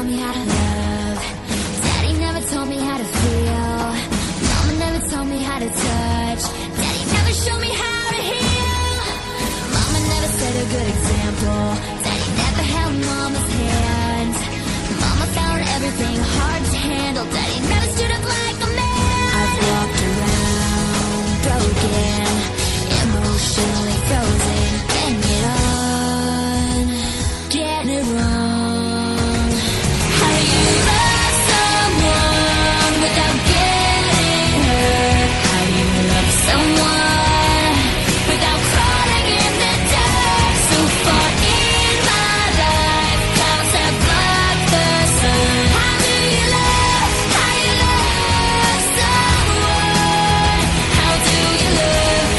me how to love. Daddy never told me how to feel. Mama never told me how to touch. Daddy never showed me how to heal. Mama never set a good example. Daddy never held mama's hand. Mama found everything hard to handle. Daddy never stood up like a man. I've walked around broken, emotionally frozen. Getting it on, getting it wrong. How do you love someone without getting hurt? How do you love someone without crawling in the dark? So far in my life, clouds have blocked the sun. How do you love someone? How do you love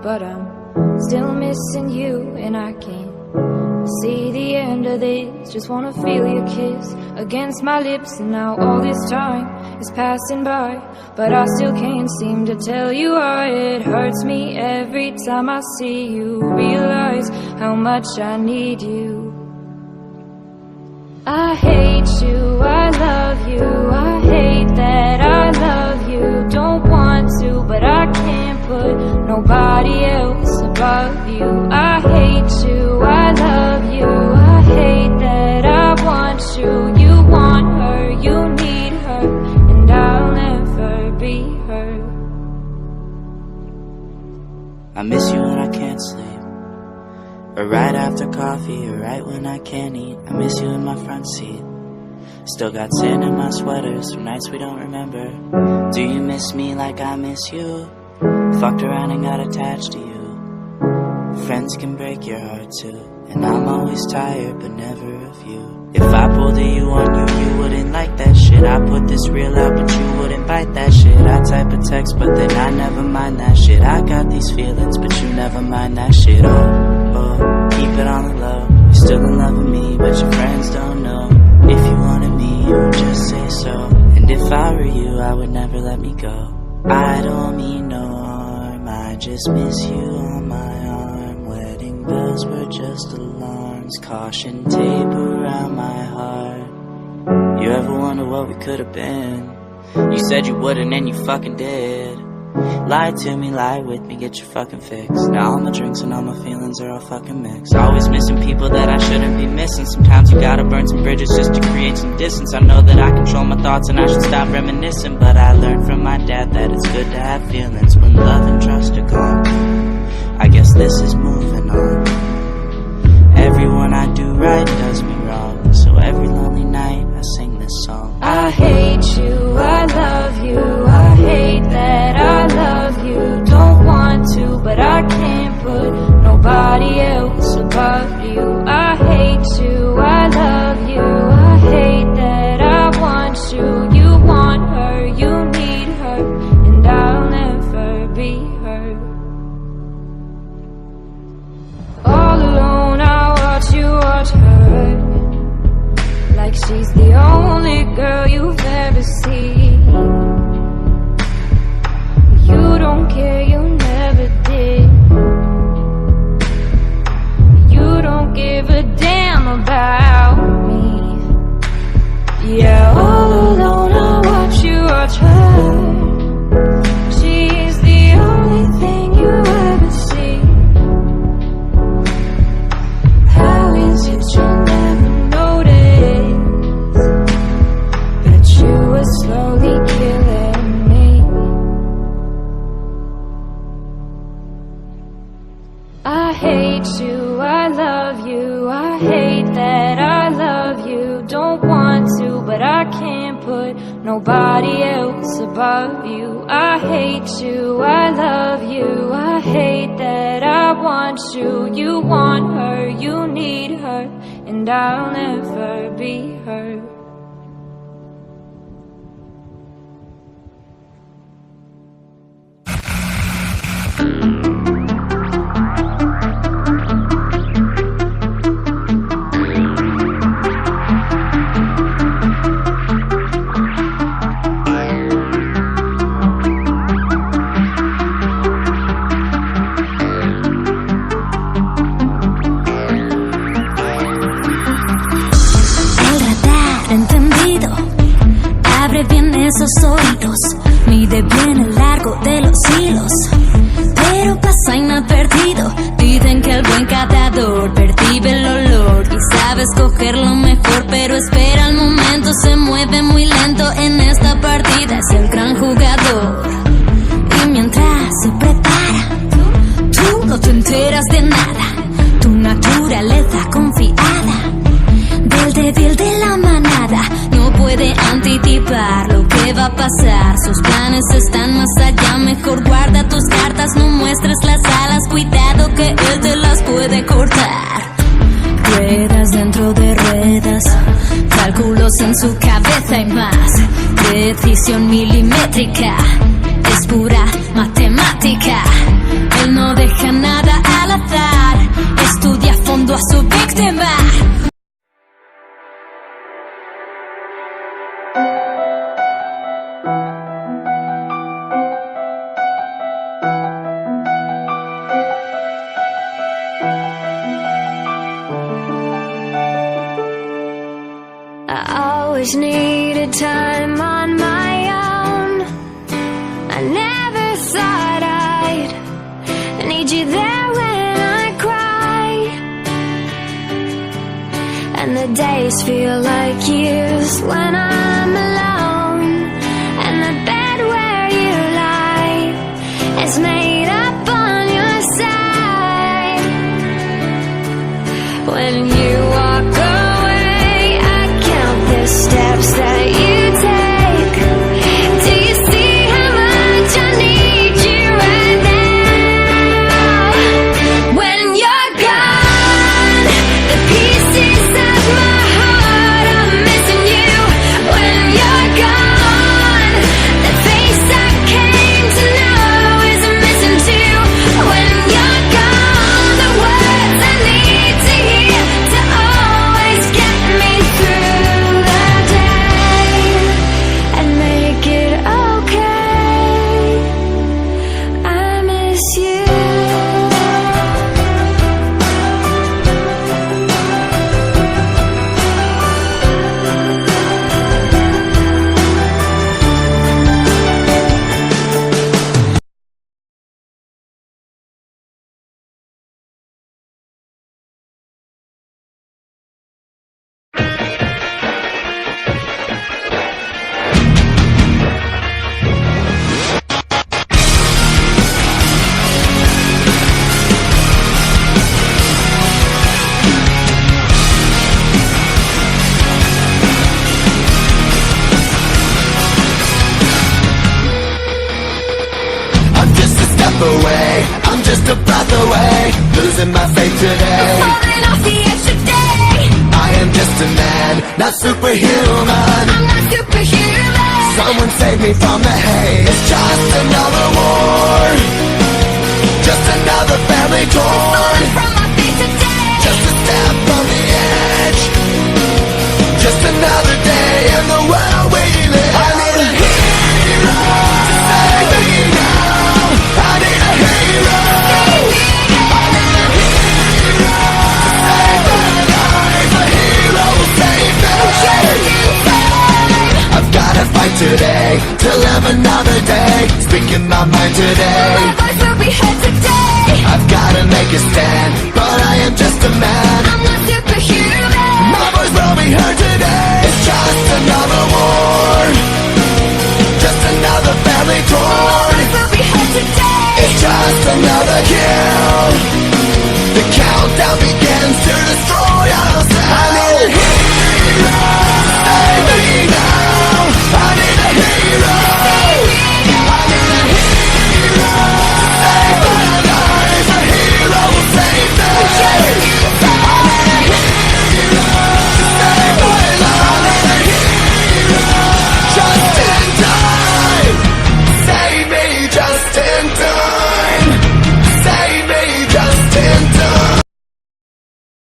but I'm still missing you, and I can't see the end of this. Just wanna feel your kiss against my lips, and now all this time is passing by, but I still can't seem to tell you why. It hurts me every time I see you, realize how much I need you. I hate you, I love you, I hate that I love you. Don't want to, but I can't put nobody else above you. I hate you, I love you, I hate that I want you. You want her, you need her, and I'll never be her. I miss you when I can't sleep, or right after coffee, or right when I can't eat. I miss you in my front seat. Still got sand in my sweaters from nights we don't remember. Do you miss me like I miss you? Fucked around and got attached to you. Friends can break your heart too, and I'm always tired but never of you. If I pulled a you on you, you wouldn't like that shit. I put this real out but you wouldn't bite that shit. I type a text but then I never mind that shit. I got these feelings but you never mind that shit. Oh, keep it on the low. You're still in love with me but your friends don't know. If you wanted me, you would just say so. And if I were you, I would never let me go. I don't mean no harm, I just miss you on my arm. Wedding bells were just alarms, caution tape around my heart. You ever wonder what we could have been? You said you wouldn't and you fucking did. Lie to me, lie with me, get your fucking fix. Now all my drinks and all my feelings are all fucking mixed. Always missing people that I shouldn't be missing. Sometimes you gotta burn some bridges just to create some distance. I know that I control my thoughts and I should stop reminiscing, but I learned from my dad that it's good to have feelings when love and trust are gone. I guess this is moving on. Everyone I do right does me wrong, so every lonely night I sing this song. I hate you, I love you, I hate that I love you. Don't want to, but I can't put nobody else above you. I hate you, I love you, I hate that I want you. You want her, you need her, and I'll never be her. All alone I watch you watch her, like she's the only girl you've ever seen. You don't care, you never did. You don't give a damn about me. Yeah, all alone I watch you watch her. She's the only thing you ever see. How is it you never notice that you were slowly killing me? I hate you, I love you, I hate that I love you. Don't want to, but I can't put nobody else above you. I hate you, I love you, I hate that I want you. You want her, you need her, and I'll never be her. Esos oídos, mide bien el largo de los hilos, pero pasa inadvertido. Dicen que el buen catador percibe el olor y sabe escoger lo mejor, pero espera el momento, se mueve muy lento. En esta partida es el gran jugador, y mientras se prepara, tú no te enteras de nada. Tu naturaleza confiada del débil de la manada no puede anticipar lo que va a pasar. Sus planes están más allá, mejor guarda tus cartas, no muestres las alas, cuidado que él te las puede cortar. Ruedas dentro de ruedas, cálculos en su cabeza y más. Precisión milimétrica, es pura matemática. él no deja nada al azar, estudia a fondo a su víctima. I always needed time on my own. I never thought I'd need you there when I cry. And the days feel like years when I'm alone. And the bed where you lie is made up on your side. When you walk away, I count the steps that you take. Do you see how much I need you right now? When you're gone, the pieces of my heart are missing you. When you're gone, the face I came to know is missing too. When you're gone, the words I need to hear to always get me through the day and make it okay. I miss you. I'm just a step away, I'm just a breath away, losing my faith today. Falling off the edge today. I am just a man, not superhuman. I'm not superhuman. Someone save me from the hate. It's just another war, just another family torn. From my feet today. Just a step on the edge, just another day in the world we live. I need a hero to save me now. I need a hero. I need a hero to save my life. A hero will save me. I've gotta fight today to live another day, speaking my mind today. My voice will be heard today. I've gotta make a stand, but I am just a man. I'm not superhuman. My voice will be heard